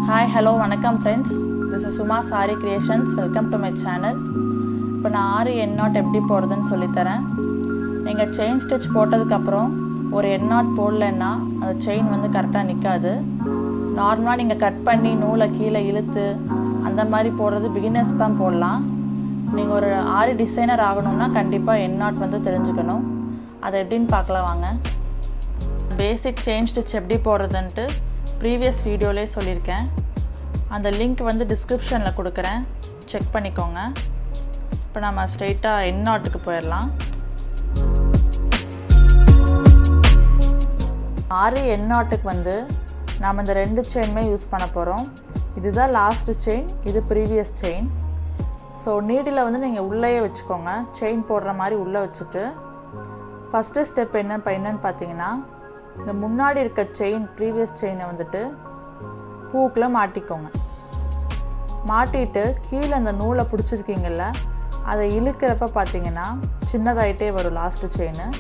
Hi hello வணக்கம் friends, this is Suma Saree creations. Welcome to my channel. இப்போ நான் ஆரி என் not எப்படி போடுறதுன்னு சொல்லித்தரேன். நீங்கள் செயின் ஸ்டிச் போட்டதுக்கப்புறம் ஒரு என் நாட் போடலன்னா அந்த செயின் வந்து கரெக்டாக நிற்காது. நார்மலாக நீங்கள் கட் பண்ணி நூலை கீழே இழுத்து அந்த மாதிரி போடுறது பிகினர்ஸ் தான் போடலாம். நீங்கள் ஒரு ஆரி டிசைனர் ஆகணும்னா கண்டிப்பாக என் நாட் வந்து தெரிஞ்சுக்கணும். அதை எப்படின்னு பார்க்கலாம் வாங்க. பேசிக் செயின் ஸ்டிச் எப்படி போடுறதுன்ட்டு ப்ரீவியஸ் வீடியோலேயே சொல்லியிருக்கேன். அந்த லிங்க் வந்து டிஸ்கிரிப்ஷனில் கொடுக்குறேன், செக் பண்ணிக்கோங்க. இப்போ நம்ம ஸ்ட்ரெயிட்டாக என் நாட்டுக்கு போயிடலாம். ஆரி என் நாட்டுக்கு வந்து நாம் இந்த 2 செயினுமே யூஸ் பண்ண போகிறோம். இதுதான் லாஸ்ட்டு செயின், இது ப்ரீவியஸ் செயின். ஸோ நீடில் வந்து நீங்கள் உள்ளேயே வச்சுக்கோங்க, செயின் போடுற மாதிரி உள்ளே வச்சுட்டு ஃபஸ்ட்டு ஸ்டெப் என்னன்னு பார்த்தீங்கன்னா, இந்த முன்னாடி இருக்க செயின் ப்ரீவியஸ் செயினை வந்துட்டு ஹூக்கில் மாட்டிக்கோங்க. மாட்டிட்டு கீழே அந்த நூலை பிடிச்சிருக்கீங்கள்ல, அதை இழுக்கிறப்ப பார்த்தீங்கன்னா சின்னதாகிட்டே வரும் லாஸ்ட்டு செயின்.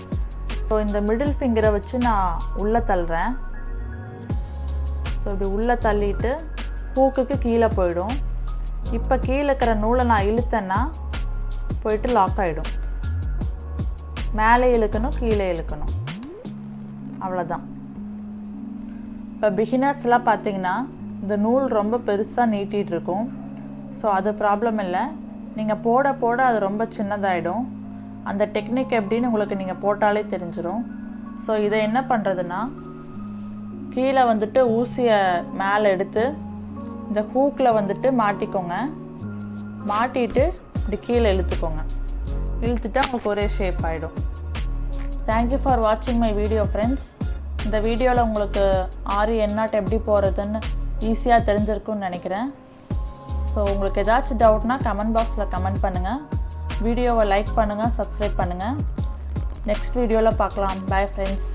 ஸோ இந்த மிடில் ஃபிங்கரை வச்சு நான் உள்ளே தள்ளுறேன். ஸோ இப்படி உள்ளே தள்ளிட்டு ஹூக்குக்கு கீழே போயிடும். இப்போ கீழே இருக்கிற நூலை நான் இழுத்தேன்னா போயிட்டு லாக் ஆகிடும். மேலே இழுக்கணும், கீழே இழுக்கணும், அவ்வளோதான். இப்போ பிகினர்ஸ்லாம் பார்த்தீங்கன்னா இந்த நூல் ரொம்ப பெருசாக நீட்டிகிட்டு இருக்கும். ஸோ அது ப்ராப்ளம் இல்லை, நீங்கள் போட போட அது ரொம்ப சின்னதாகிடும். அந்த டெக்னிக் எப்படின்னு உங்களுக்கு நீங்கள் போட்டாலே தெரிஞ்சிடும். ஸோ இதை என்ன பண்ணுறதுன்னா, கீழே வந்துட்டு ஊசியை மேலே எடுத்து இந்த ஹூக்கில் வந்துட்டு மாட்டிக்கோங்க. மாட்டிட்டு இப்படி கீழே இழுத்துக்கோங்க. இழுத்துட்டா உங்களுக்கு ஒரே ஷேப் ஆகிடும். தேங்க்யூ ஃபார் வாட்சிங் மை வீடியோ ஃப்ரெண்ட்ஸ். இந்த வீடியோவில் உங்களுக்கு ஆரி என் நாட் எப்படி போகிறதுன்னு ஈஸியாக தெரிஞ்சிருக்குன்னு நினைக்கிறேன். ஸோ உங்களுக்கு ஏதாச்சும் டவுட்னா கமெண்ட் பாக்ஸில் கமெண்ட் பண்ணுங்கள். வீடியோவை லைக் பண்ணுங்கள், சப்ஸ்கிரைப் பண்ணுங்கள். நெக்ஸ்ட் வீடியோவில் பார்க்கலாம். Bye friends.